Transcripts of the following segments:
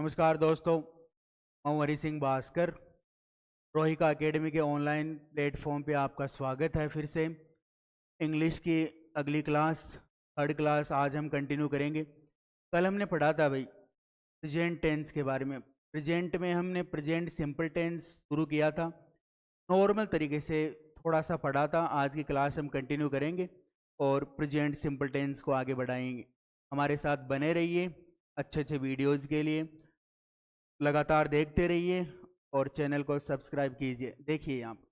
नमस्कार दोस्तों, मैं हूं हरी सिंह भास्कर। रोहिका एकेडमी के ऑनलाइन प्लेटफॉर्म पे आपका स्वागत है। फिर से इंग्लिश की अगली क्लास, थर्ड क्लास आज हम कंटिन्यू करेंगे। कल हमने पढ़ा था भाई प्रेजेंट टेंस के बारे में। प्रेजेंट में हमने प्रेजेंट सिंपल टेंस शुरू किया था, नॉर्मल तरीके से थोड़ा सा पढ़ा था। आज की क्लास हम कंटिन्यू करेंगे और प्रेजेंट सिंपल टेंस को आगे बढ़ाएंगे। हमारे साथ बने रहिए। अच्छे अच्छे वीडियोज़ के लिए लगातार देखते रहिए और चैनल को सब्सक्राइब कीजिए। देखिए यहाँ पर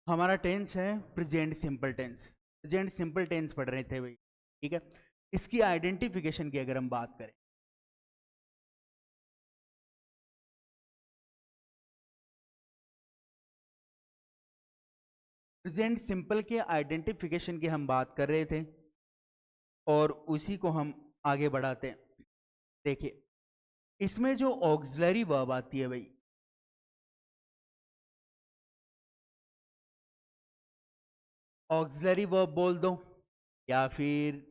हमारा टेंस है present simple tense. Present simple tense पढ़ रहे थे भाई, ठीक है। इसकी आइडेंटिफिकेशन की अगर हम बात करें, प्रेजेंट सिंपल के आइडेंटिफिकेशन की हम बात कर रहे थे और उसी को हम आगे बढ़ाते हैं। देखिए, इसमें जो ऑक्सिलरी वर्ब आती है भाई, ऑक्सिलरी वर्ब बोल दो या फिर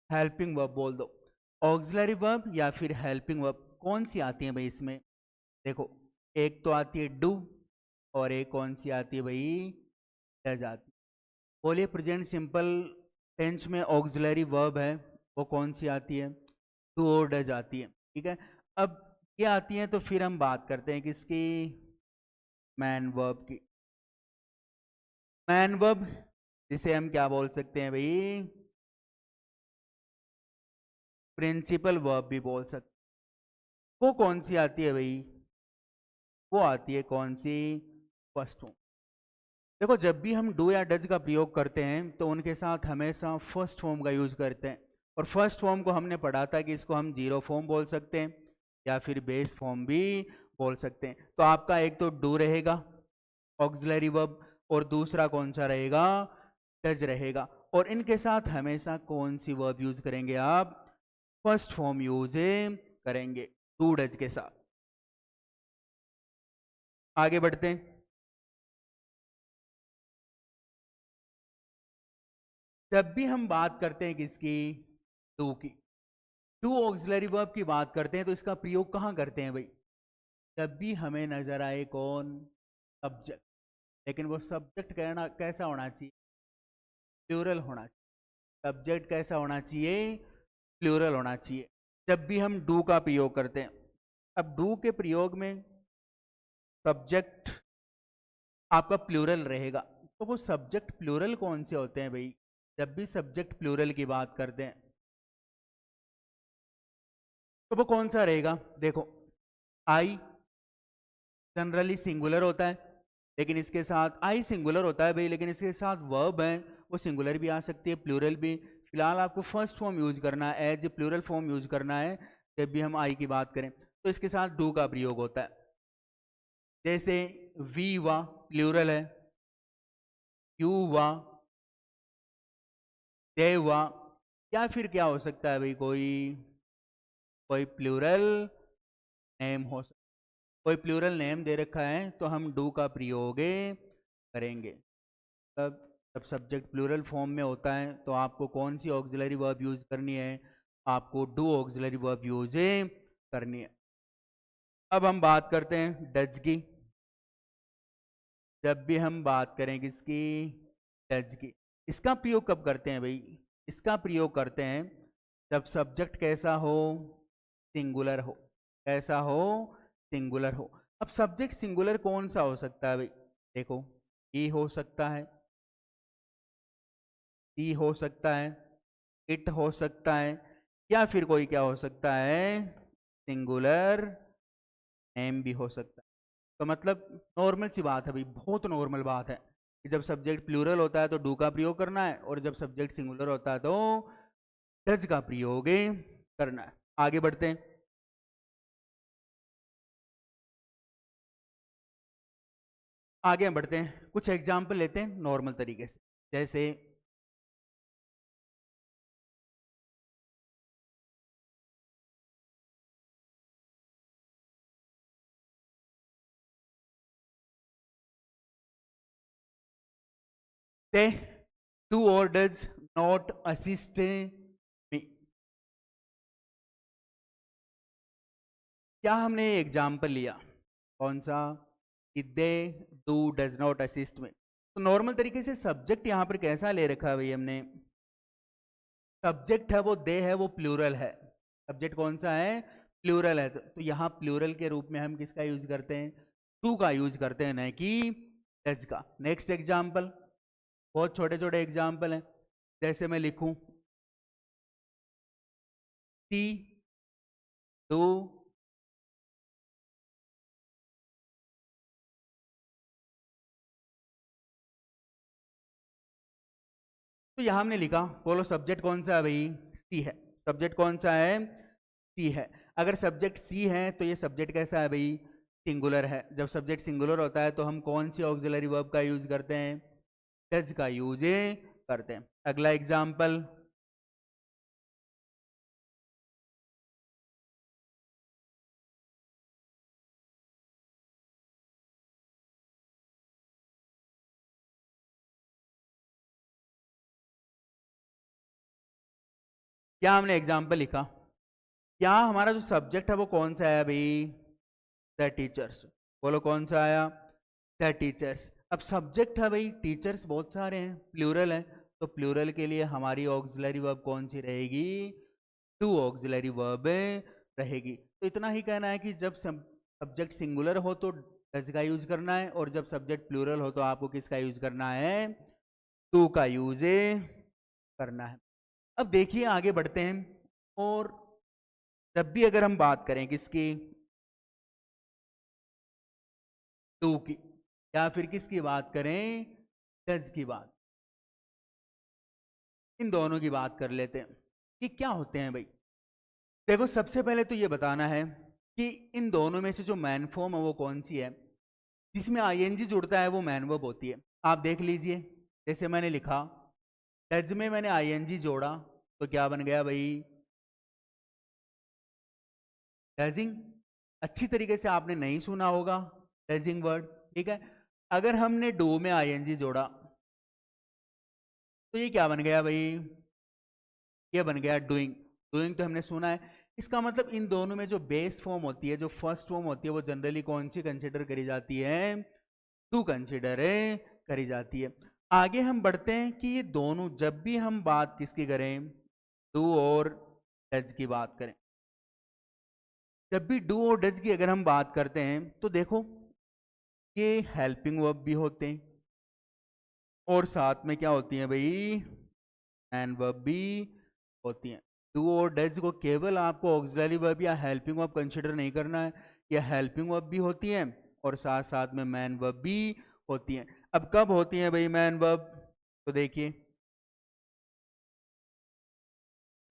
हेल्पिंग वर्ब बोल दो। ऑक्सिलरी वर्ब या फिर हेल्पिंग वर्ब कौन सी आती है भाई इसमें? देखो, एक तो आती है डू और एक कौन सी आती है भाई? डज आती है। बोलिए, प्रेजेंट सिंपल टेंस में ऑक्सिलरी वर्ब है, वो कौन सी आती है? डू और डज आती है, ठीक है। अब ये आती है तो फिर हम बात करते हैं किसकी? मैन वर्ब की। मैन वर्ब जिसे हम क्या बोल सकते हैं भाई? प्रिंसिपल वर्ब भी बोल सकते हैं। वो कौन सी आती है भाई? वो आती है कौन सी? First form. देखो, जब भी हम डू या डज का प्रयोग करते हैं तो उनके साथ हमेशा फर्स्ट फॉर्म का यूज करते हैं। और फर्स्ट फॉर्म को हमने पढ़ा था कि इसको हम जीरो फॉर्म बोल सकते हैं या फिर बेस फॉर्म भी बोल सकते हैं। तो आपका एक तो डू रहेगा ऑक्सिलरी वर्ब, और दूसरा कौन सा रहेगा? डज रहेगा। और इनके साथ हमेशा कौन सी वर्ब यूज करेंगे आप? फर्स्ट फॉर्म यूज करेंगे डू डज के साथ। आगे बढ़ते हैं। जब भी हम बात करते हैं किसकी? डू की। डू ऑक्सिलरी वर्ब की बात करते हैं तो इसका प्रयोग कहाँ करते हैं भाई? जब भी हमें नजर आए कौन? सब्जेक्ट। लेकिन वो सब्जेक्ट कहना कैसा होना चाहिए? प्लूरल होना चाहिए। सब्जेक्ट कैसा होना चाहिए? प्लूरल होना चाहिए जब भी हम डू का प्रयोग करते हैं। अब डू के प्रयोग में सब्जेक्ट आपका प्लूरल रहेगा। तो वो सब्जेक्ट प्लूरल कौन से होते हैं भाई? जब भी सब्जेक्ट प्लूरल की बात करते हैं तो वो कौन सा रहेगा? देखो, आई जनरली सिंगुलर होता है, लेकिन इसके साथ आई सिंगुलर होता है भाई, लेकिन इसके साथ वर्ब है वो सिंगुलर भी आ सकती है, प्लूरल भी। फिलहाल आपको फर्स्ट फॉर्म यूज करना है, as a plural form use करना है जब भी हम आई की बात करें। तो इसके साथ डू का प्रयोग होता है। जैसे वी वा प्लूरल है, यू वा, दे वा, या फिर क्या हो सकता है भाई? कोई कोई प्लूरल नेम हो सकता है। कोई प्लूरल नेम दे रखा है तो हम डू का प्रयोग करेंगे। तब जब सब्जेक्ट प्लूरल फॉर्म में होता है तो आपको कौन सी ऑक्सिलरी वर्ब यूज करनी है? आपको डू ऑक्सिलरी वर्ब यूज करनी है। अब हम बात करते हैं डज की। जब भी हम बात करें किसकी? डज की। इसका प्रयोग कब करते हैं भाई? इसका प्रयोग करते हैं जब सब्जेक्ट कैसा हो? सिंगुलर हो। कैसा हो? सिंगुलर हो। अब सब्जेक्ट सिंगुलर कौन सा हो सकता है भाई? देखो, ही हो सकता है, सी हो सकता है, इट हो सकता है, या फिर कोई क्या हो सकता है? सिंगुलर नेम भी हो सकता है। तो मतलब नॉर्मल सी बात है भाई, बहुत नॉर्मल बात है कि जब सब्जेक्ट प्लूरल होता है तो डू का प्रयोग करना है, और जब सब्जेक्ट सिंगुलर होता है तो डज का प्रयोग करना है। आगे बढ़ते हैं। आगे हम बढ़ते हैं, कुछ एग्जाम्पल लेते हैं नॉर्मल तरीके से। जैसे they do or does not assist me। क्या हमने एग्जाम्पल लिया, कौन सा, कि they do does not assist में। तो नॉर्मल तरीके से सब्जेक्ट यहां पर कैसा ले रखा है भाई हमने, सब्जेक्ट है वो दे है, वो प्लूरल है। सब्जेक्ट कौन सा है, प्लूरल है। तो यहाँ प्लूरल के रूप में हम किसका यूज करते हैं, टू का यूज करते हैं, न कि डज का। नेक्स्ट एग्जाम्पल, बहुत छोटे छोटे एग्जाम्पल हैं। जैसे मैं लिखूं सी डू, तो यहां हमने लिखा, बोलो सब्जेक्ट कौन सा है भाई, सी है। सब्जेक्ट कौन सा है, सी है। अगर सब्जेक्ट सी है तो ये सब्जेक्ट कैसा है भाई, सिंगुलर है। जब सब्जेक्ट सिंगुलर होता है तो हम कौन सी ऑक्सिलरी वर्ब का यूज करते हैं, डज का यूज करते हैं। अगला एग्जाम्पल, क्या हमने एग्जाम्पल लिखा, क्या हमारा जो सब्जेक्ट है वो कौन सा है भाई, द टीचर्स। बोलो कौन सा आया, द टीचर्स। अब सब्जेक्ट है भाई, टीचर्स बहुत सारे हैं, प्लूरल है, तो प्लूरल के लिए हमारी ऑक्सिलरी वर्ब कौन सी रहेगी, टू ऑक्सिलरी वर्ब रहेगी। तो इतना ही कहना है कि जब सब्जेक्ट सिंगुलर हो तो डज का यूज करना है, और जब सब्जेक्ट प्लूरल हो तो आपको किसका यूज करना है, टू का यूज करना है। अब देखिए आगे बढ़ते हैं, और जब भी अगर हम बात करें किसकी, टू की, या फिर किसकी बात करें, डज की बात, इन दोनों की बात कर लेते हैं कि क्या होते हैं भाई। देखो सबसे पहले तो ये बताना है कि इन दोनों में से जो मैन फॉर्म है वो कौन सी है, जिसमें आईएनजी जुड़ता है वो मैन वर्ब होती है। आप देख लीजिए, जैसे मैंने लिखा डज में मैंने आईएनजी जोड़ा तो क्या बन गया भाई, डजिंग। अच्छी तरीके से आपने नहीं सुना होगा डजिंग वर्ड, ठीक है। अगर हमने डू में आईएनजी जोड़ा तो ये क्या बन गया भाई, ये बन गया डूइंग। डूइंग तो हमने सुना है। इसका मतलब इन दोनों में जो बेस फॉर्म होती है, जो फर्स्ट फॉर्म होती है, वो जनरली कौन सी कंसिडर करी जाती है, टू कंसिडर करी जाती है। आगे हम बढ़ते हैं कि ये दोनों, जब भी हम बात किसकी करें, डू और डज की बात करें, जब भी डू और डज की अगर हम बात करते हैं तो देखो ये हेल्पिंग वर्ब भी होते हैं, और साथ में क्या होती हैं भाई, एंड वर्ब भी होती हैं। डू और डज को केवल आपको ऑक्सिलरी वर्ब या हेल्पिंग वर्ब कंसिडर नहीं करना है, या हेल्पिंग वर्ब भी होती हैं और साथ साथ में मैन वर्ब भी होती हैं। अब कब होती हैं भाई मैन वर्ब, तो देखिए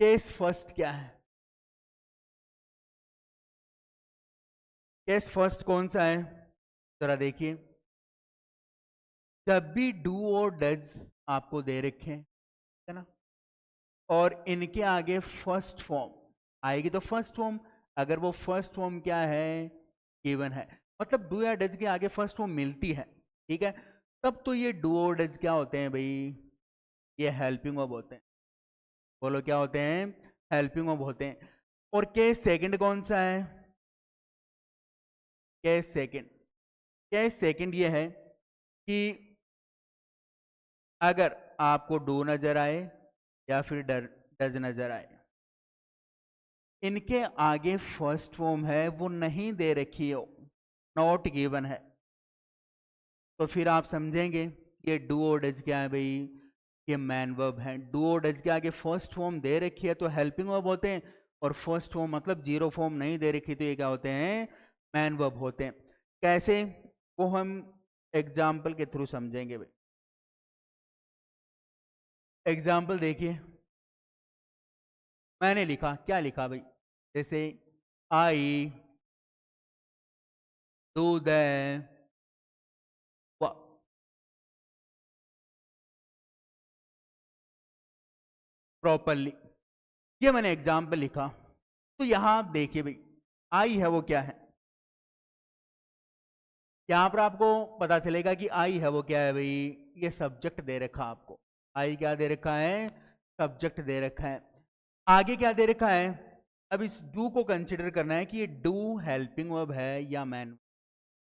केस फर्स्ट क्या है, केस फर्स्ट कौन सा है, जरा देखिए। जब भी डू और डज आपको दे रखे हैं, है ना, और इनके आगे फर्स्ट फॉर्म आएगी, तो फर्स्ट फॉर्म, अगर वो फर्स्ट फॉर्म क्या है, गिवन है, मतलब डू या डज के आगे फर्स्ट फॉर्म मिलती है, ठीक है, तब तो ये डू और डज क्या होते हैं भाई, ये हेल्पिंग वर्ब होते हैं। बोलो क्या होते हैं, हेल्पिंग वर्ब होते हैं। और केस सेकंड कौन सा है, केस सेकंड, केस सेकंड ये है कि अगर आपको डू नजर आए या फिर डज नजर आए, इनके आगे फर्स्ट फॉर्म है वो नहीं दे रखी हो, नॉट गिवन है, तो फिर आप समझेंगे ये डू और डज क्या है भाई, ये मैन वर्ब है। डू और डज के आगे फर्स्ट फॉर्म दे रखी है तो हेल्पिंग वर्ब होते हैं, और फर्स्ट फॉर्म मतलब जीरो फॉर्म नहीं दे रखी तो ये क्या होते हैं, मैन वर्ब होते हैं। कैसे, वो हम एग्जाम्पल के थ्रू समझेंगे भाई। एग्जाम्पल देखिए, मैंने लिखा, क्या लिखा भाई, जैसे आई डू द प्रॉपरली। ये मैंने एग्जाम्पल लिखा। तो यहां आप देखिए भाई, आई है वो क्या है, यहां पर आपको पता चलेगा कि आई है वो क्या है भाई, ये सब्जेक्ट दे रखा आपको। आई क्या दे रखा है, सब्जेक्ट दे रखा है। आगे क्या दे रखा है, अब इस डू को कंसिडर करना है कि ये डू हेल्पिंग वर्ब है या मैन।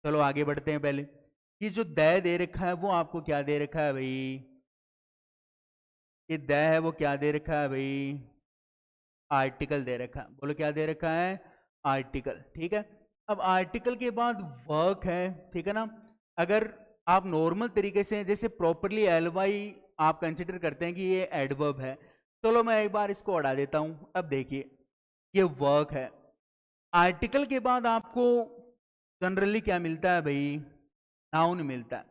चलो आगे बढ़ते हैं। पहले ये जो दे रखा है वो आपको क्या दे रखा है भाई, ये द है वो क्या दे रखा है भाई, आर्टिकल दे रखा है। बोलो क्या दे रखा है, आर्टिकल। ठीक है, अब आर्टिकल के बाद वर्क है, ठीक है ना। अगर आप नॉर्मल तरीके से जैसे प्रॉपरली एल वाई आप कंसिडर करते हैं कि ये एडवर्ब है, चलो मैं एक बार इसको हटा देता हूं। अब देखिए ये वर्क है, आर्टिकल के बाद आपको जनरली क्या मिलता है भाई, नाउन मिलता है।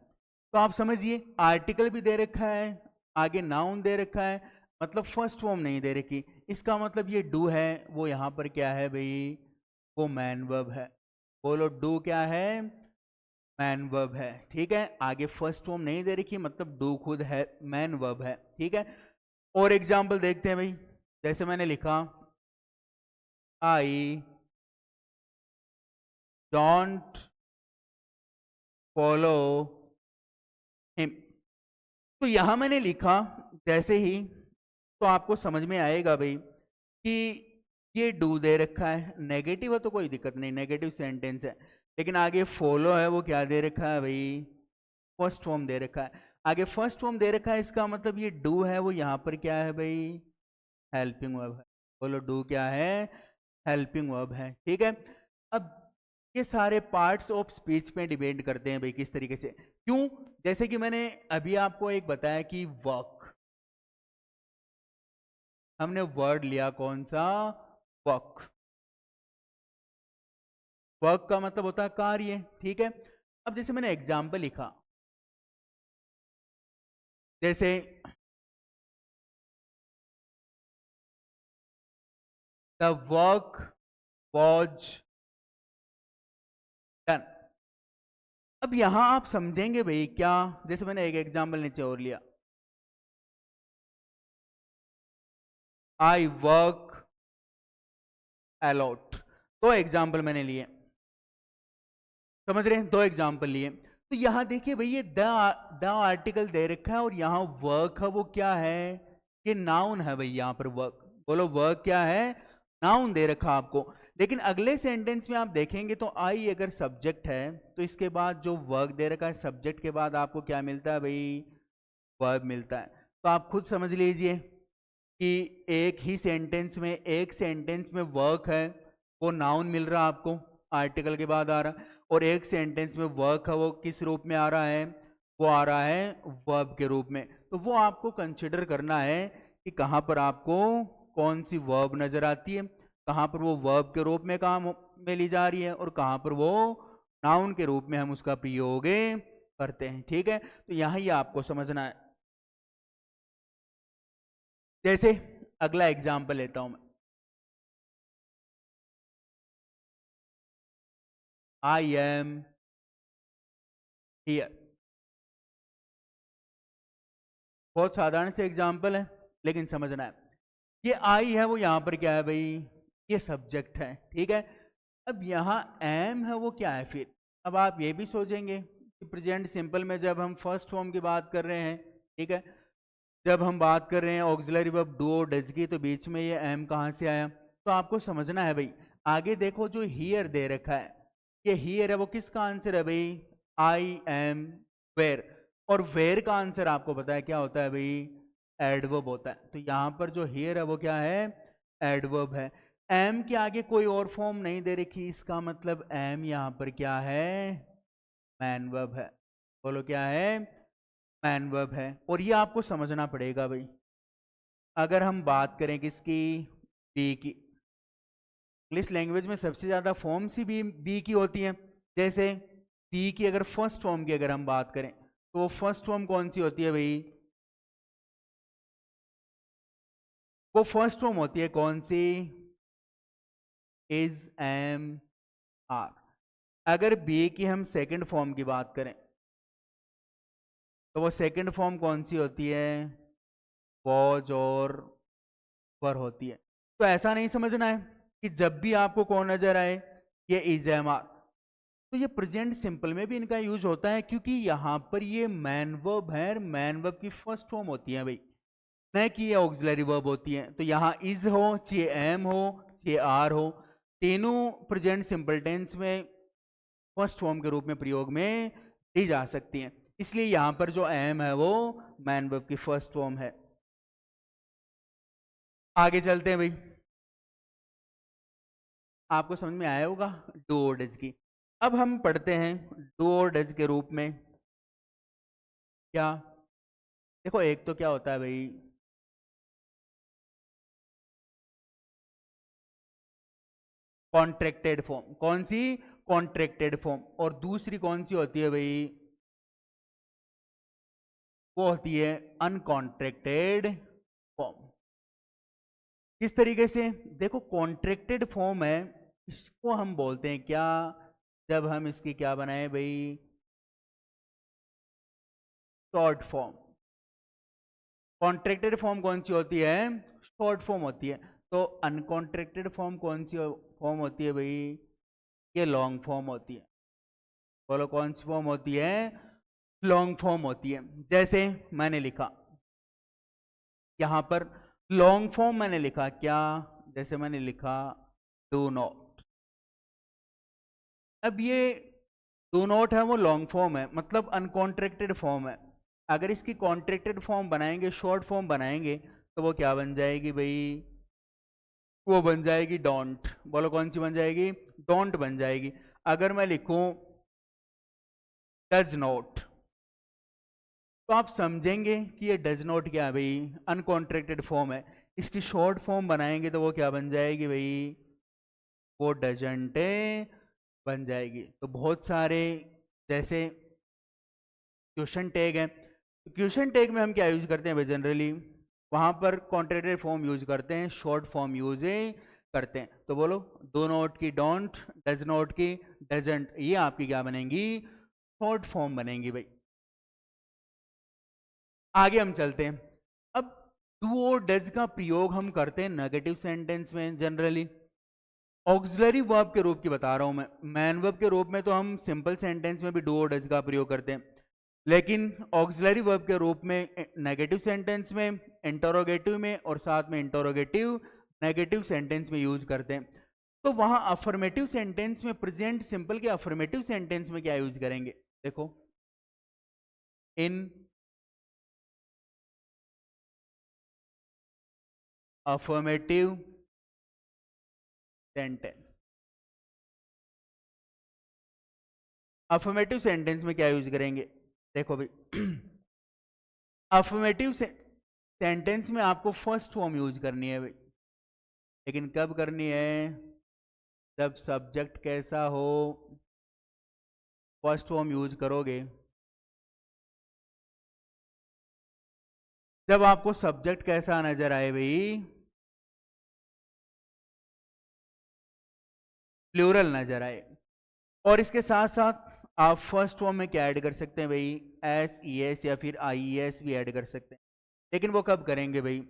तो आप समझिए आर्टिकल भी दे रखा है, आगे नाउन दे रखा है, मतलब फर्स्ट फॉर्म नहीं दे रखी। इसका मतलब ये डू है वो यहाँ पर क्या है भाई, वो मैन वर्ब है। बोलो डू क्या है, मैन वर्ब है। ठीक है, आगे फर्स्ट फॉर्म नहीं दे रखी, मतलब डू खुद है मैन वर्ब है। ठीक है, और एग्जाम्पल देखते हैं भाई। जैसे मैंने लिखा आई डोंट फॉलो हिम। तो यहां मैंने लिखा जैसे ही, तो आपको समझ में आएगा भाई कि ये डू दे रखा है, नेगेटिव है तो कोई दिक्कत नहीं, नेगेटिव सेंटेंस है। लेकिन आगे फॉलो है वो क्या दे रखा है भाई, फर्स्ट फॉर्म दे रखा है। आगे फर्स्ट फॉर्म दे रखा है, इसका मतलब ये डू है वो यहाँ पर क्या है भाई, हेल्पिंग वर्ब है। बोलो डू क्या है, हेल्पिंग वर्ब है। ठीक है, अब ये सारे पार्ट्स ऑफ स्पीच पे डिपेंड करते हैं भाई किस तरीके से, क्यों। जैसे कि मैंने अभी आपको एक बताया कि वर्क, हमने वर्ड लिया कौन सा, वर्क। वर्क का मतलब होता है कार्य। ठीक है, अब जैसे मैंने एग्जाम्पल लिखा, जैसे द वर्क वॉज डन। अब यहां आप समझेंगे भाई क्या, जैसे मैंने एक एग्जाम्पल नीचे और लिया, आई वर्क अलॉट। दो एग्जाम्पल मैंने लिए, समझ रहे हैं, दो एग्जाम्पल लिए। तो यहां देखिए भाई ये द आर्टिकल दे रखा है और यहां वर्क है वो क्या है, ये नाउन है भाई यहाँ पर वर्क। बोलो वर्क क्या है, नाउन दे रखा आपको। लेकिन अगले सेंटेंस में आप देखेंगे तो आई अगर सब्जेक्ट है तो इसके बाद जो वर्क दे रखा है, सब्जेक्ट के बाद आपको क्या मिलता है भाई, वर्ब मिलता है। तो आप खुद समझ लीजिए कि एक ही सेंटेंस में, एक सेंटेंस में वर्क है वो नाउन मिल रहा है आपको, आर्टिकल के बाद आ रहा है, और एक सेंटेंस में वर्क है वो किस रूप में आ रहा है, वो आ रहा है वर्ब के रूप में। तो वो आपको कंसिडर करना है कि कहाँ पर आपको कौन सी वर्ब नजर आती है, कहाँ पर वो वर्ब के रूप में काम में ली जा रही है, और कहाँ पर वो नाउन के रूप में हम उसका प्रयोग करते हैं। ठीक है, तो यहाँ ये आपको समझना है। जैसे अगला एग्जाम्पल लेता हूं मैं, आई एम हियर। बहुत साधारण से एग्जाम्पल है लेकिन समझना है। ये आई है वो यहां पर क्या है भाई, ये सब्जेक्ट है। ठीक है, अब यहाँ एम है वो क्या है फिर। अब आप ये भी सोचेंगे कि प्रेजेंट सिंपल में जब हम फर्स्ट फॉर्म की बात कर रहे हैं, ठीक है, जब हम बात कर रहे हैं ऑक्सिलरी वर्ब डू और डज की, तो बीच में ये एम कहाँ से आया। तो आपको समझना है भाई, आगे देखो जो हियर दे रखा है, ये हियर है वो किसका आंसर है भाई, आई एम वेयर। और वेयर का आंसर आपको पता है क्या होता है भाई, एडवर्ब होता है। तो यहाँ पर जो हियर है वो क्या है, एडवर्ब है। एम के आगे कोई और फॉर्म नहीं दे रखी, इसका मतलब एम यहाँ पर क्या है, मैन वर्ब है। बोलो क्या है, मैन वर्ब है। और ये आपको समझना पड़ेगा भाई। अगर हम बात करें किसकी, बी की, इंग्लिश लैंग्वेज में सबसे ज्यादा फॉर्म सी बी की होती है। जैसे बी की अगर फर्स्ट फॉर्म की अगर हम बात करें तो वो फर्स्ट फॉर्म कौन सी होती है भाई, वो फर्स्ट फॉर्म होती है कौन सी, इज एम आर। अगर बी की हम सेकंड फॉर्म की बात करें तो वो सेकंड फॉर्म कौन सी होती है, वॉज और वर होती है। तो ऐसा नहीं समझना है कि जब भी आपको कौन नजर आए ये इज एम आर, तो ये प्रेजेंट सिंपल में भी इनका यूज होता है, क्योंकि यहाँ पर ये मैन वर्ब है, मैन वर्ब की फर्स्ट फॉर्म होती है भाई, न कि ये ऑक्सिलरी वर्ब होती है। तो यहाँ इज हो चाहे एम हो चाहे आर हो, तीनों प्रेजेंट सिंपल टेंस में फर्स्ट फॉर्म के रूप में प्रयोग में ली जा सकती हैं। इसलिए यहाँ पर जो एम है वो मैन वर्ब की फर्स्ट फॉर्म है। आगे चलते हैं भाई, आपको समझ में आया होगा डू और डज की। अब हम पढ़ते हैं डू और डज के रूप में क्या। देखो एक तो क्या होता है भाई, कॉन्ट्रैक्टेड फॉर्म, कौन सी, कॉन्ट्रैक्टेड फॉर्म, और दूसरी कौन सी होती है भाई, वो होती है अनकॉन्ट्रैक्टेड फॉर्म। किस तरीके से, देखो कॉन्ट्रैक्टेड फॉर्म है, इसको हम बोलते हैं क्या, जब हम इसकी क्या बनाए भाई, शॉर्ट फॉर्म। कॉन्ट्रैक्टेड फॉर्म कौन सी होती है, शॉर्ट फॉर्म होती है। तो अनकॉन्ट्रैक्टेड फॉर्म कौन सी फॉर्म होती है भाई, ये लॉन्ग फॉर्म होती है। बोलो कौन सी फॉर्म होती है, लॉन्ग फॉर्म होती है। जैसे मैंने लिखा यहां पर लॉन्ग फॉर्म मैंने लिखा क्या, जैसे मैंने लिखा डू नॉट। अब ये डू नॉट है वो लॉन्ग फॉर्म है, मतलब अनकॉन्ट्रैक्टेड फॉर्म है। अगर इसकी कॉन्ट्रैक्टेड फॉर्म बनाएंगे, शॉर्ट फॉर्म बनाएंगे, तो वो क्या बन जाएगी भाई, वो बन जाएगी डोंट। बोलो कौन सी बन जाएगी, डोंट बन जाएगी। अगर मैं लिखूं डज नॉट, तो आप समझेंगे कि ये डज नॉट क्या है भाई, अनकॉन्ट्रैक्टेड फॉर्म है। इसकी शॉर्ट फॉर्म बनाएंगे तो वो क्या बन जाएगी भाई, वो डजंट बन जाएगी। तो बहुत सारे जैसे क्वेश्चन टैग है, क्वेश्चन टैग में हम क्या यूज करते हैं भाई, जनरली वहां पर कॉन्ट्रैक्टेड फॉर्म यूज करते हैं, शॉर्ट फॉर्म यूज करते हैं। तो बोलो दो नोट की डोंट, डज नोट की डजंट, ये आपकी क्या बनेंगी, शॉर्ट फॉर्म बनेंगी भाई। आगे हम चलते हैं। अब डू और डज का प्रयोग हम करते हैं नेगेटिव सेंटेंस में जनरली, ऑक्सिलरी वर्ब के रूप की बता रहा हूं मैं। मैन वर्ब के रूप में तो हम सिंपल सेंटेंस में भी डू और डज का प्रयोग करते हैं, लेकिन ऑक्सिलरी वर्ब के रूप में नेगेटिव सेंटेंस में, इंटरोगेटिव में, और साथ में इंटरोगेटिव नेगेटिव सेंटेंस में यूज करते हैं। तो वहां अफर्मेटिव सेंटेंस में, प्रेजेंट सिंपल के अफर्मेटिव सेंटेंस में क्या यूज करेंगे, देखो इन अफर्मेटिव सेंटेंस, अफर्मेटिव सेंटेंस में क्या यूज करेंगे, देखो भाई अफर्मेटिव सेंटेंस में आपको फर्स्ट फॉर्म यूज करनी है भाई, लेकिन कब करनी है, जब सब्जेक्ट कैसा हो, फर्स्ट फॉर्म यूज करोगे जब आपको सब्जेक्ट कैसा नजर आए भाई, प्लूरल नजर आए। और इसके साथ साथ आप फर्स्ट फॉर्म में क्या ऐड कर सकते हैं भाई, एस ई एस या फिर आई ई एस भी ऐड कर सकते हैं। लेकिन वो कब करेंगे भाई,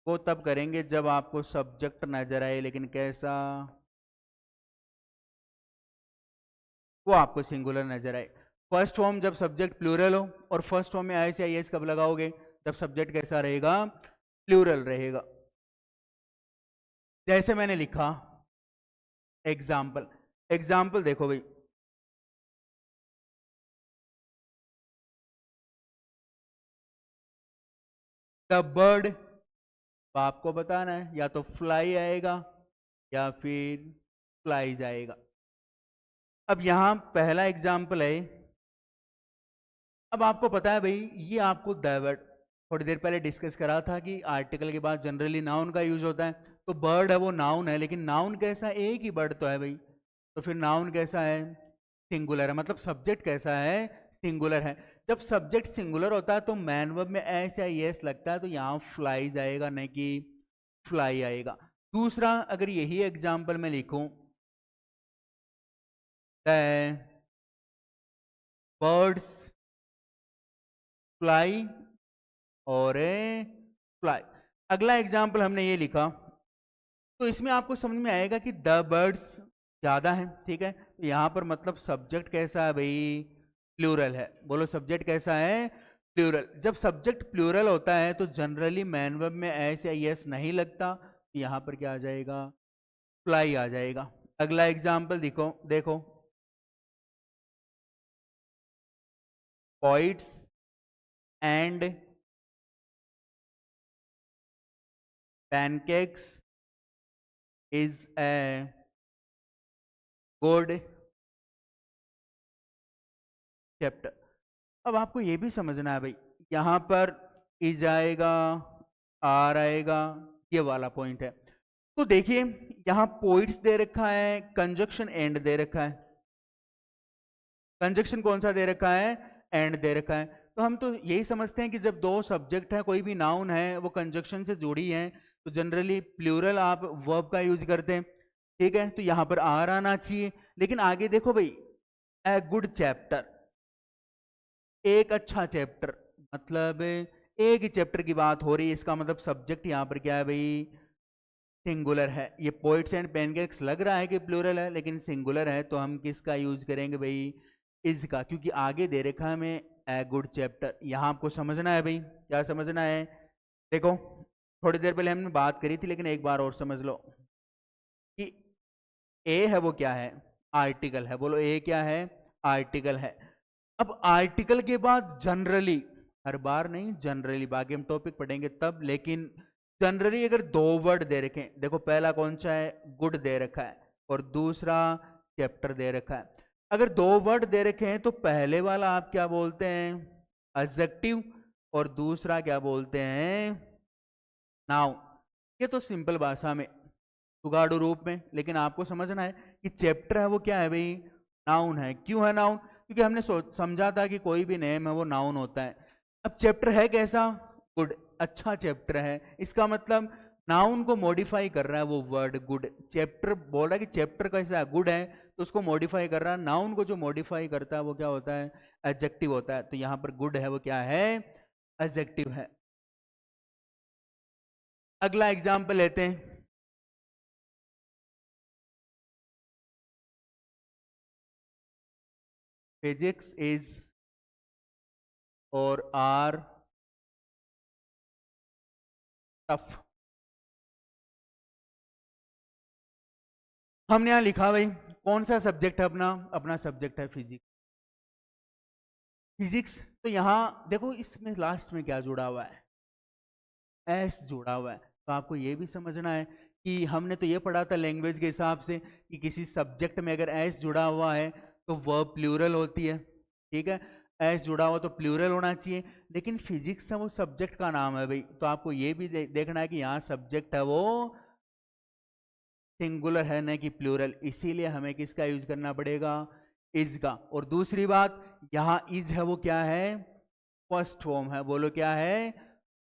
वो तब करेंगे जब आपको सब्जेक्ट नजर आए, लेकिन कैसा, वो आपको सिंगुलर नजर आए। फर्स्ट फॉर्म जब सब्जेक्ट प्लूरल हो, और फर्स्ट फॉर्म में आई से आई एस कब लगाओगे, जब सब्जेक्ट कैसा रहेगा, प्लूरल रहेगा। जैसे मैंने लिखा एग्जाम्पल, एग्जाम्पल देखो भाई, द बर्ड, आपको बताना है या तो फ्लाई आएगा या फिर फ्लाइज आएगा। अब यहां पहला एग्जाम्पल है, अब आपको पता है भाई ये आपको दैवर्ड, थोड़ी देर पहले डिस्कस करा था कि आर्टिकल के बाद जनरली नाउन का यूज होता है। तो बर्ड है वो नाउन है, लेकिन नाउन कैसा, एक ही बर्ड तो है भाई, तो फिर नाउन कैसा है, सिंगुलर है, मतलब सब्जेक्ट कैसा है, सिंगुलर है। जब सब्जेक्ट सिंगुलर होता है तो मैन वर्ब में एस या यस लगता है, तो यहाँ फ्लाइज आएगा, नहीं कि फ्लाई आएगा। दूसरा अगर यही एग्जाम्पल में लिखूं, बर्ड्स फ्लाई और ए फ्लाई, अगला एग्जाम्पल हमने ये लिखा, तो इसमें आपको समझ में आएगा कि द बर्ड्स ज्यादा है, ठीक है। तो यहाँ पर मतलब सब्जेक्ट कैसा है भाई, प्लूरल है। बोलो सब्जेक्ट कैसा है, प्लूरल। जब सब्जेक्ट प्लूरल होता है तो जनरली मैन वर्ब में एस या यस नहीं लगता, तो यहाँ पर क्या आ जाएगा, फ्लाई आ जाएगा। अगला एग्जाम्पल देखो देखो, poets and pancakes is a good chapter. अब आपको ये भी समझना है भाई, यहां पर इज आएगा, आर आएगा, ये वाला पॉइंट है। तो देखिए यहां पोइट्स दे रखा है, कंजक्शन एंड दे रखा है। कंजक्शन कौन सा दे रखा है, एंड दे रखा है। तो हम तो यही समझते हैं कि जब दो सब्जेक्ट है, कोई भी नाउन है, वो कंजक्शन से जुड़ी है, तो जनरली प्लूरल आप वर्ब का यूज करते हैं, ठीक है। तो यहां पर आर आना चाहिए। लेकिन आगे देखो भाई, ए गुड चैप्टर, एक अच्छा चैप्टर, मतलब एक ही चैप्टर की बात हो रही है, इसका मतलब सब्जेक्ट यहाँ पर क्या है भाई, सिंगुलर है। ये पोइट्स एंड पेनकेक्स लग रहा है कि प्लूरल है, लेकिन सिंगुलर है, तो हम किसका यूज करेंगे भाई, इज का, क्योंकि आगे दे रखा है हमें ए गुड चैप्टर। यहाँ आपको समझना है भाई, क्या समझना है, देखो थोड़ी देर पहले हमने बात करी थी, लेकिन एक बार और समझ लो कि ए है वो क्या है, आर्टिकल है। बोलो ए क्या है, आर्टिकल है। अब आर्टिकल के बाद जनरली, हर बार नहीं, जनरली, बाकी हम टॉपिक पढ़ेंगे तब, लेकिन जनरली अगर दो वर्ड दे रखे हैं, देखो पहला कौन सा है, गुड दे रखा है, और दूसरा चैप्टर दे रखा है। अगर दो वर्ड दे रखे हैं तो पहले वाला आप क्या बोलते हैं, एडजेक्टिव, और दूसरा क्या बोलते हैं, नाउन। ये तो सिंपल भाषा में, जुगाड़ू रूप में, लेकिन आपको समझना है कि चैप्टर है वो क्या है भाई, नाउन है। क्यों है नाउन, क्योंकि हमने समझा था कि कोई भी नेम है वो नाउन होता है। अब चैप्टर है कैसा, गुड, अच्छा चैप्टर है, इसका मतलब नाउन को मॉडिफाई कर रहा है वो वर्ड गुड। चैप्टर बोल रहा है कि चैप्टर कैसा है, गुड है, तो उसको मॉडिफाई कर रहा है। नाउन को जो मॉडिफाई करता है वो क्या होता है, एडजेक्टिव होता है। तो यहाँ पर गुड है वो क्या है, एडजेक्टिव है। अगला एग्जाम्पल लेते हैं, फिजिक्स इज और आर टफ। हमने यहां लिखा भाई, कौन सा सब्जेक्ट है अपना, अपना सब्जेक्ट है फिजिक्स। फिजिक्स, तो यहां देखो इसमें लास्ट में क्या जुड़ा हुआ है, एस जुड़ा हुआ है। तो आपको ये भी समझना है कि हमने तो ये पढ़ा था लैंग्वेज के हिसाब से कि किसी सब्जेक्ट में अगर एस जुड़ा हुआ है तो वर्ब प्लूरल होती है, ठीक है। एस जुड़ा हुआ तो प्लूरल होना चाहिए, लेकिन फिजिक्स है वो सब्जेक्ट का नाम है भाई। तो आपको ये भी देखना है कि यहाँ सब्जेक्ट है वो सिंगुलर है न कि प्लूरल, इसीलिए हमें किसका यूज करना पड़ेगा, इज का। और दूसरी बात, यहाँ इज है वो क्या है, फर्स्ट फॉर्म है। बोलो क्या है,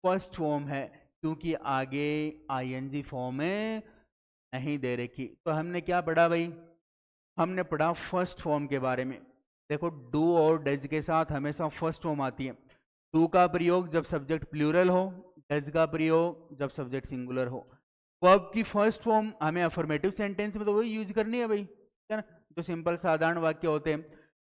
फर्स्ट फॉर्म है, क्योंकि आगे आईएनजी फॉर्म में नहीं दे रखी। तो हमने क्या पढ़ा भाई, हमने पढ़ा फर्स्ट फॉर्म के बारे में। देखो डू और डज के साथ हमेशा फर्स्ट फॉर्म आती है। डू का प्रयोग जब सब्जेक्ट प्लूरल हो, डज का प्रयोग जब सब्जेक्ट सिंगुलर हो। वर्ब की फर्स्ट फॉर्म हमें अफर्मेटिव सेंटेंस में तो वही यूज करनी है भाई, है ना, जो सिंपल साधारण वाक्य होते हैं।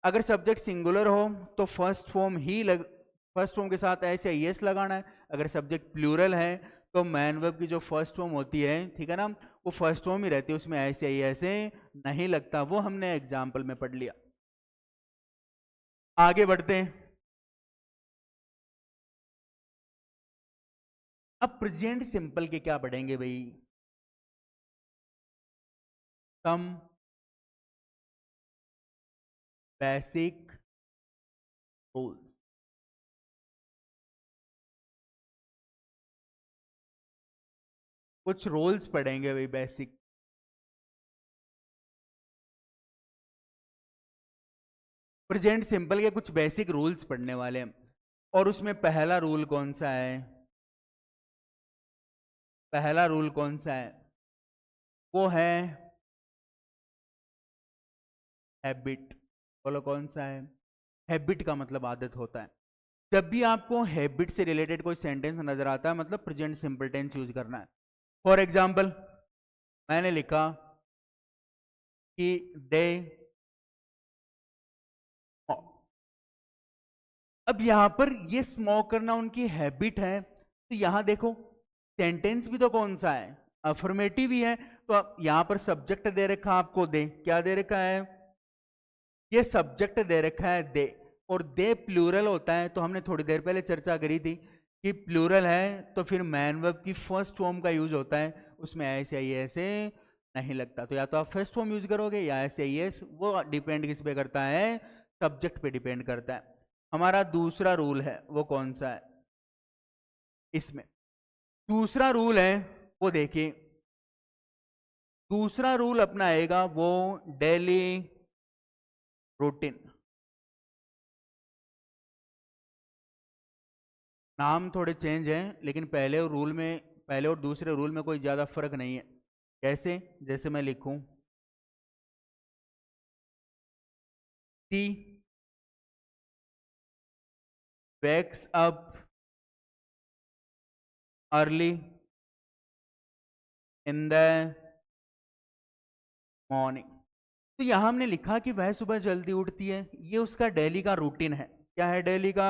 अगर सब्जेक्ट सिंगुलर हो तो फर्स्ट फॉर्म के साथ ऐसे यस लगाना है। अगर सब्जेक्ट प्लूरल है तो मैन वर्ब की जो फर्स्ट फॉर्म होती है, ठीक है ना, वो फर्स्ट फॉर्म ही रहती है, उसमें ऐसे नहीं लगता। वो हमने एग्जाम्पल में पढ़ लिया। आगे बढ़ते हैं। अब प्रेजेंट सिंपल के क्या पढ़ेंगे भाई, सम बेसिक रूल्स। कुछ रूल्स पढ़ेंगे भाई बेसिक। प्रेजेंट सिंपल के कुछ बेसिक रूल्स पढ़ने वाले हैं। और उसमें पहला रूल कौन सा है, पहला रूल कौन सा है, वो है हैबिट। बोलो कौन सा है, हैबिट का मतलब आदत होता है। जब भी आपको हैबिट से रिलेटेड कोई सेंटेंस नजर आता है मतलब प्रेजेंट सिंपल टेंस यूज करना है। फॉर एग्जाम्पल मैंने लिखा कि दे, अब यहां पर ये स्मोक करना उनकी हैबिट है, तो यहां देखो सेंटेंस भी तो कौन सा है, अफर्मेटिव ही है। तो अब यहां पर सब्जेक्ट दे रखा आपको दे, क्या दे रखा है, ये सब्जेक्ट दे रखा है दे, और दे प्लूरल होता है। तो हमने थोड़ी देर पहले चर्चा करी थी कि प्लूरल है तो फिर मैन वर्ब की फर्स्ट फॉर्म का यूज होता है, उसमें ऐसे ही ऐसे नहीं लगता। तो या तो आप फर्स्ट फॉर्म यूज करोगे या ऐसे ही एस, वो डिपेंड किस पे करता है, सब्जेक्ट पे डिपेंड करता है। हमारा दूसरा रूल है वो कौन सा है, इसमें दूसरा रूल है वो देखिए, दूसरा रूल अपना आएगा वो डेली रूटीन। नाम थोड़े चेंज हैं लेकिन पहले और दूसरे रूल में कोई ज्यादा फर्क नहीं है। कैसे, जैसे मैं लिखूं T wakes up early in the morning, तो यहां हमने लिखा कि वह सुबह जल्दी उठती है, ये उसका डेली का रूटीन है। क्या है, डेली का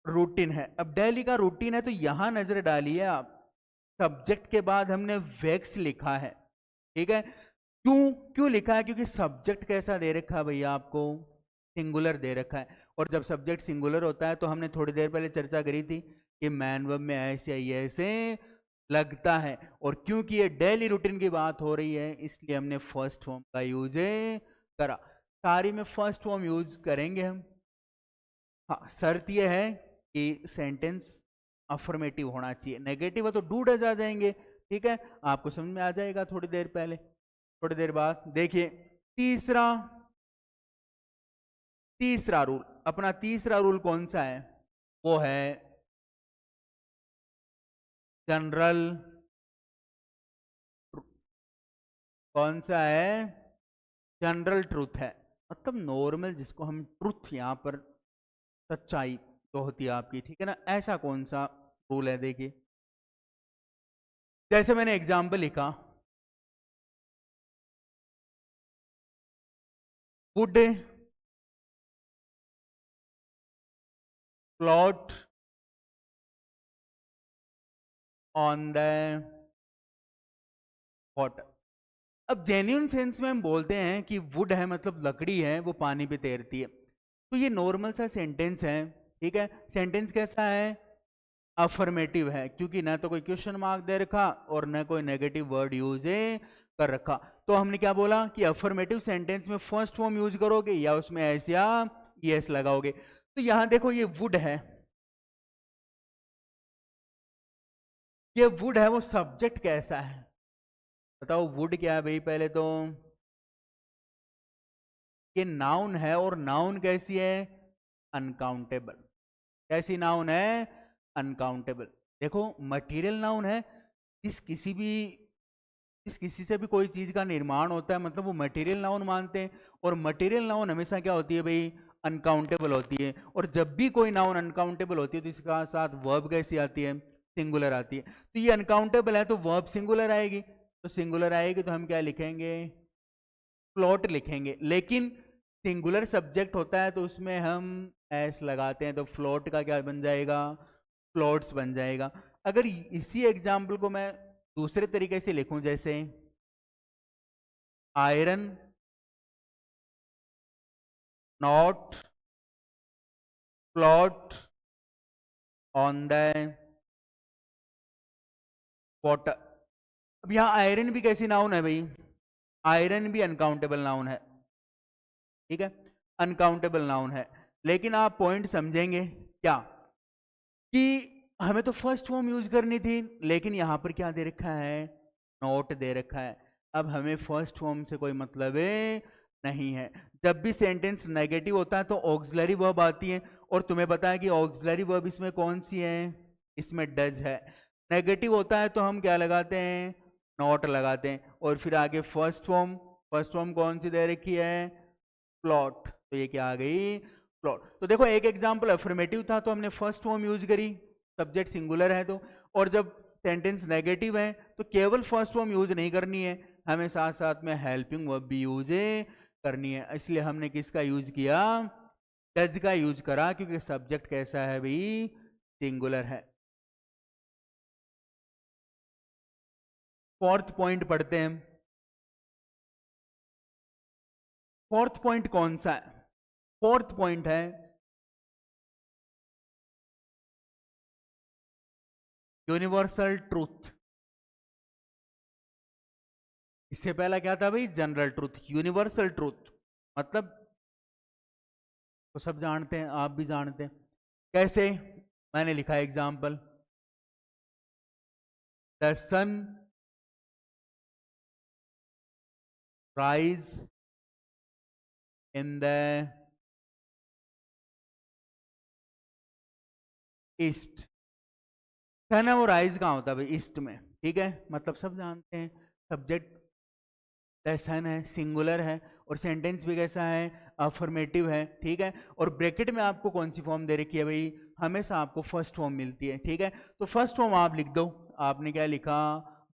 रूटीन है। अब डेली का रूटीन है तो यहां नजर डालिए आप, सब्जेक्ट के बाद हमने वेक्स लिखा है, ठीक है। क्यों क्यों लिखा है, क्योंकि सब्जेक्ट कैसा दे रखा है भैया आपको, सिंगुलर दे रखा है। और जब सब्जेक्ट सिंगुलर होता है तो हमने थोड़ी देर पहले चर्चा करी थी कि मैन वर्ब में ऐसे ऐसे लगता है, और क्योंकि ये डेली रूटीन की बात हो रही है इसलिए हमने फर्स्ट फॉर्म का यूज करा। सारी में फर्स्ट फॉर्म यूज करेंगे हम। हाँ, शर्त यह है कि सेंटेंस अफर्मेटिव होना चाहिए, नेगेटिव है तो डू डज आ जाएंगे, ठीक है। आपको समझ में आ जाएगा थोड़ी देर पहले, थोड़ी देर बाद। देखिए तीसरा तीसरा रूल, अपना तीसरा रूल कौन सा है, वो है जनरल। कौन सा है, जनरल ट्रूथ है, मतलब नॉर्मल जिसको हम ट्रूथ यहां पर सच्चाई तो होती है आपकी, ठीक है ना। ऐसा कौन सा रूल है, देखिए जैसे मैंने एग्जाम्पल लिखा would plot on the water. अब जेन्यून सेंस में हम बोलते हैं कि वुड है मतलब लकड़ी है वो पानी पे तैरती है, तो ये नॉर्मल सा सेंटेंस है, ठीक है। सेंटेंस कैसा है, अफर्मेटिव है, क्योंकि ना तो कोई क्वेश्चन मार्क दे रखा और ना कोई नेगेटिव वर्ड यूज कर रखा। तो हमने क्या बोला कि अफर्मेटिव सेंटेंस में फर्स्ट फॉर्म यूज करोगे या उसमें एस या यस लगाओगे। तो यहां देखो ये वुड है, ये वुड है, वो सब्जेक्ट कैसा है बताओ, वुड क्या है भाई, पहले तो ये नाउन है, और नाउन कैसी है, अनकाउंटेबल। कैसी नाउन है, अनकाउंटेबल। देखो मटेरियल नाउन है, इस किसी भी इस किसी से भी कोई चीज का निर्माण होता है मतलब वो मटेरियल नाउन मानते हैं, और मटेरियल नाउन हमेशा क्या होती है भाई, अनकाउंटेबल होती है। और जब भी कोई नाउन अनकाउंटेबल होती है तो इसका साथ वर्ब कैसी आती है, सिंगुलर आती है। तो ये अनकाउंटेबल है तो वर्ब सिंगुलर आएगी, तो सिंगुलर आएगी तो हम क्या लिखेंगे, प्लॉट लिखेंगे। लेकिन सिंगुलर सब्जेक्ट होता है तो उसमें हम एस लगाते हैं, तो फ्लोट का क्या बन जाएगा, प्लॉट्स बन जाएगा। अगर इसी एग्जाम्पल को मैं दूसरे तरीके से लिखूं, जैसे iron not plot on the water. अब यहां आयरन भी कैसी नाउन है भाई, आयरन भी अनकाउंटेबल नाउन है, ठीक है, अनकाउंटेबल नाउन है। लेकिन आप पॉइंट समझेंगे क्या, कि हमें तो फर्स्ट फॉर्म यूज करनी थी, लेकिन यहां पर क्या दे रखा है, नोट दे रखा है। अब हमें फर्स्ट फॉर्म से कोई मतलब नहीं है। जब भी सेंटेंस नेगेटिव होता है तो ऑक्सिलरी वर्ब आती है, और तुम्हें पता है कि ऑक्सिलरी वर्ब इसमें कौन सी है, इसमें डज है। नेगेटिव होता है तो हम क्या लगाते हैं, नॉट लगाते हैं, और फिर आगे फर्स्ट फॉर्म कौन सी दे रखी है, प्लॉट। तो ये क्या आ गई, प्लॉट। तो देखो एक एग्जाम्पल अफर्मेटिव था तो हमने फर्स्ट फॉर्म यूज करी, सब्जेक्ट सिंगुलर है तो, और जब सेंटेंस नेगेटिव है तो केवल फर्स्ट फॉर्म यूज नहीं करनी है, हमें साथ साथ में हेल्पिंग वर्ब भी यूज करनी है। इसलिए हमने किसका यूज किया, डज का यूज करा, क्योंकि सब्जेक्ट कैसा है भाई, सिंगुलर है। फोर्थ पॉइंट पढ़ते हैं। फोर्थ पॉइंट कौन सा है, फोर्थ पॉइंट है यूनिवर्सल ट्रूथ। इससे पहला क्या था भाई, जनरल ट्रूथ। यूनिवर्सल ट्रूथ मतलब तो सब जानते हैं, आप भी जानते हैं। कैसे, मैंने लिखा example, the sun rise in the east. Sun है वो राइज कहाँ होता है भाई, ईस्ट में, ठीक है। मतलब सब जानते हैं, सब्जेक्ट द सन है, सिंगुलर है, और सेंटेंस भी कैसा है, अफर्मेटिव है, ठीक है। और ब्रैकेट में आपको कौन सी फॉर्म दे रखी है भाई, हमेशा आपको फर्स्ट फॉर्म मिलती है, ठीक है। तो फर्स्ट फॉर्म आप लिख दो, आपने क्या लिखा,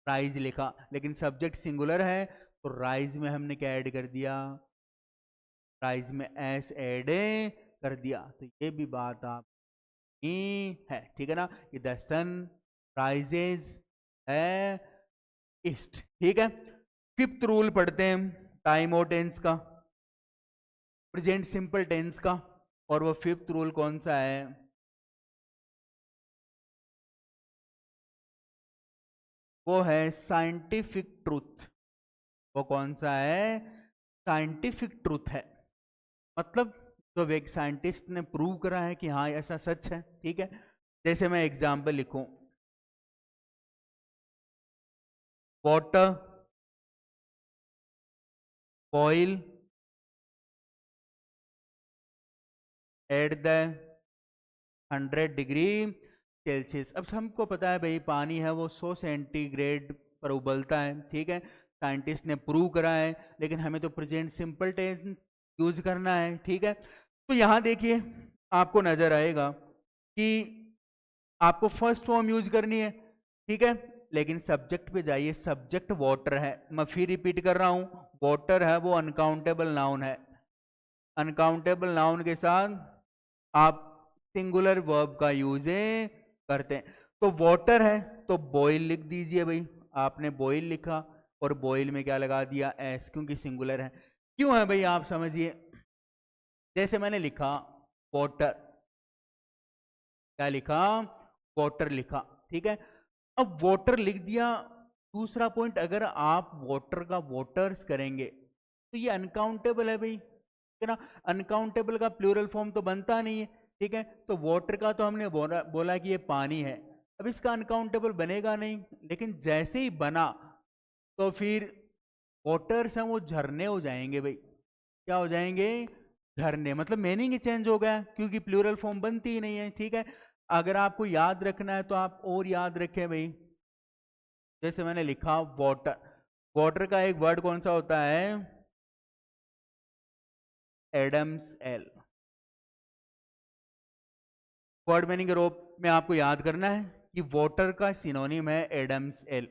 राइज लिखा, लेकिन सब्जेक्ट सिंगुलर है तो राइज में हमने क्या ऐड कर दिया, राइज में एस ऐड कर दिया। तो ये भी बात आप है, ठीक है ना, कि द सन राइजेज है ईस्ट, ठीक है। फिफ्थ रूल पढ़ते हैं टाइम और टेंस का, प्रेजेंट सिंपल टेंस का, और वो फिफ्थ रूल कौन सा है, वो है साइंटिफिक ट्रूथ। वो कौन सा है, साइंटिफिक ट्रूथ है, मतलब जो एक साइंटिस्ट ने प्रूव करा है कि हाँ ऐसा सच है, ठीक है। जैसे मैं एग्जाम्पल लिखूं, water boil at the 100 degree Celsius. अब हमको पता है भाई पानी है वो 100 सेंटीग्रेड पर उबलता है, ठीक है, साइंटिस्ट ने प्रूव करा है, लेकिन हमें तो प्रेजेंट सिंपल टेंस यूज करना है, ठीक है। तो यहां देखिए आपको नजर आएगा कि आपको फर्स्ट फॉर्म यूज करनी है, ठीक है, लेकिन सब्जेक्ट पे जाइए, सब्जेक्ट वाटर है, मैं फिर रिपीट कर रहा हूं, वाटर है वो अनकाउंटेबल नाउन है, अनकाउंटेबल नाउन के साथ आप सिंगुलर वर्ब का यूज करते हैं। तो वाटर है तो बॉयल लिख दीजिए भाई, आपने बॉयल लिखा और बॉयल में क्या लगा दिया, एस, क्योंकि सिंगुलर है। क्यों है भाई, आप समझिए, जैसे मैंने लिखा वाटर, क्या लिखा, वाटर लिखा, ठीक है। अब वाटर लिख दिया, दूसरा पॉइंट, अगर आप वाटर का वाटर्स करेंगे तो ये अनकाउंटेबल है भाई, ठीक है ना, अनकाउंटेबल का प्लूरल फॉर्म तो बनता नहीं है, ठीक है। तो वाटर का तो हमने बोला कि ये पानी है, अब इसका अनकाउंटेबल बनेगा नहीं, लेकिन जैसे ही बना तो फिर वाटर्स हैं वो झरने हो जाएंगे भाई, क्या हो जाएंगे, झरने, मतलब मीनिंग ही चेंज हो गया, क्योंकि प्लूरल फॉर्म बनती ही नहीं है, ठीक है। अगर आपको याद रखना है तो आप और याद रखें भाई, जैसे मैंने लिखा वाटर, वाटर का एक वर्ड कौन सा होता है, एडम्स एल। वर्ड मीनिंग के रूप में आपको याद करना है कि वाटर का सिनोनिम है एडम्स एल।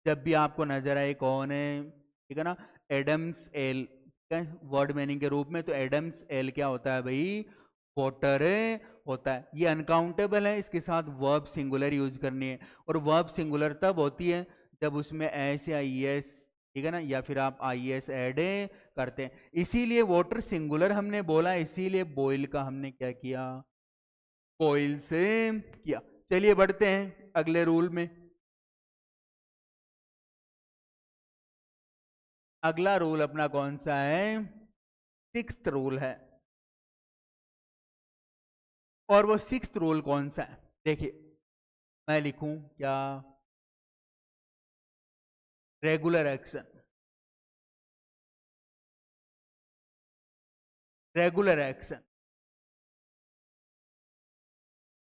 जब भी आपको नजर आए कौन है, ठीक है ना, एडम्स एल, वर्ड मीनिंग के रूप में, तो एडम्स एल क्या होता है भाई, वाटर होता है। ये अनकाउंटेबल है, इसके साथ वर्ब सिंगुलर यूज करनी है, और वर्ब सिंगुलर तब होती है जब उसमें एस या ई एस, ठीक है ना, या फिर आप आई एस ऐड करते हैं। इसीलिए वाटर सिंगुलर हमने बोला, इसीलिए बॉयल का हमने क्या किया, बॉयल से किया। चलिए बढ़ते हैं अगले रूल में। अगला रूल अपना कौन सा है, सिक्स्थ रूल है, और वो सिक्स्थ रूल कौन सा है, देखिए मैं लिखूं क्या, रेगुलर एक्शन, रेगुलर एक्शन,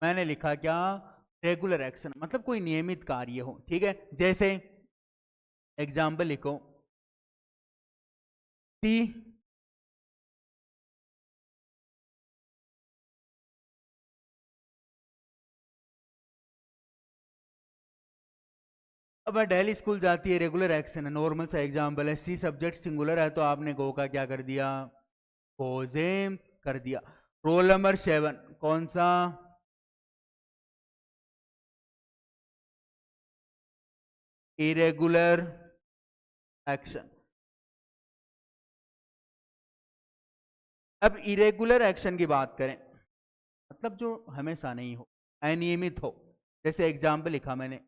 मैंने लिखा क्या, रेगुलर एक्शन मतलब कोई नियमित कार्य हो, ठीक है। जैसे एग्जाम्पल लिखो, टी अब वह दिल्ली स्कूल जाती है, रेगुलर एक्शन है, नॉर्मल सा एग्जाम्पल है। सी सब्जेक्ट सिंगुलर है तो आपने गो का क्या कर दिया, गोजेम कर दिया। रोल नंबर 7 कौन सा, इरेगुलर एक्शन। अब इरेगुलर एक्शन की बात करें, मतलब जो हमेशा नहीं हो, अनियमित हो। जैसे एग्जाम्पल लिखा मैंने,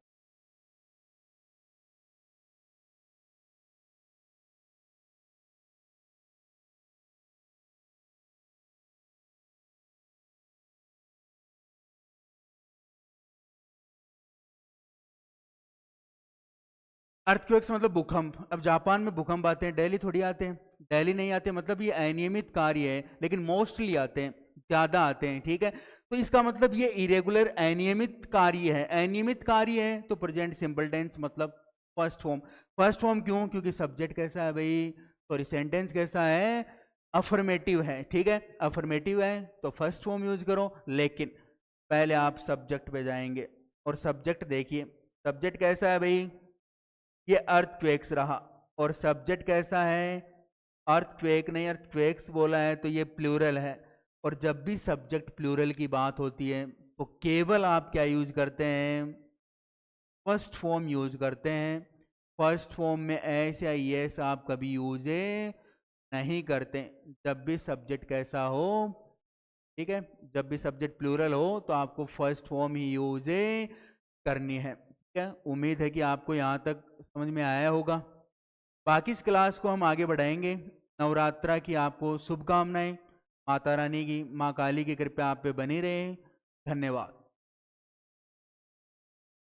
अर्थक्वेक्स मतलब भूकंप। अब जापान में भूकंप आते हैं, दिल्ली थोड़ी आते हैं, दिल्ली नहीं आते, मतलब ये अनियमित कार्य है, लेकिन मोस्टली आते हैं, ज्यादा आते हैं, ठीक है। तो इसका मतलब ये इरेगुलर अनियमित कार्य है। अनियमित कार्य है तो प्रेजेंट सिंपल टेंस मतलब फर्स्ट फॉर्म। फर्स्ट फॉर्म क्यों, क्योंकि सब्जेक्ट कैसा है भाई, सॉरी सेंटेंस कैसा है, अफर्मेटिव है, ठीक है। अफर्मेटिव है तो फर्स्ट फॉर्म यूज करो, लेकिन पहले आप सब्जेक्ट पे जाएंगे और सब्जेक्ट देखिए। सब्जेक्ट कैसा है भाई, ये अर्थक्वेक्स रहा, और सब्जेक्ट कैसा है, अर्थक्वेक नहीं, अर्थक्वेक्स बोला है तो ये प्लूरल है। और जब भी सब्जेक्ट प्लूरल की बात होती है तो केवल आप क्या यूज करते हैं, फर्स्ट फॉर्म यूज करते हैं। फर्स्ट फॉर्म में एस या यस आप कभी यूज नहीं करते। जब भी सब्जेक्ट कैसा हो, ठीक है, जब भी सब्जेक्ट प्लूरल हो तो आपको फर्स्ट फॉर्म ही यूज करनी है, ठीक है। उम्मीद है कि आपको यहाँ तक समझ में आया होगा। बाकी इस क्लास को हम आगे बढ़ाएंगे। नवरात्रा की आपको शुभकामनाएं, माता रानी की, माँ काली की कृपा आप पे बनी रहे। धन्यवाद।